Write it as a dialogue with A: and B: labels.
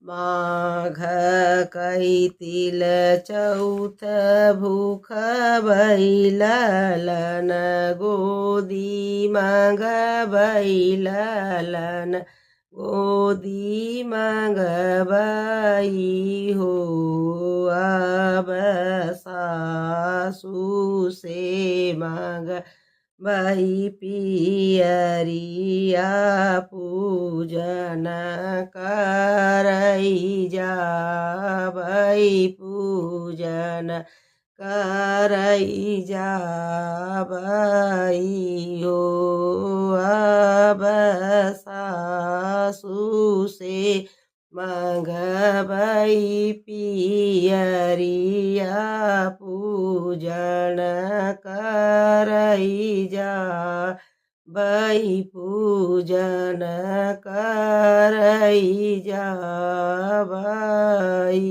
A: माघ कैतिल चौथ भूख बैललन गोदी माघ बैललन गोदी माघ बई हो अब सासू से माघ बही पियरिया पूजन करई जाबई पूजन करई जाबई हो अब सासू से मंगबई पियरिया पूजन करई जा बई पूजन करई जा बई।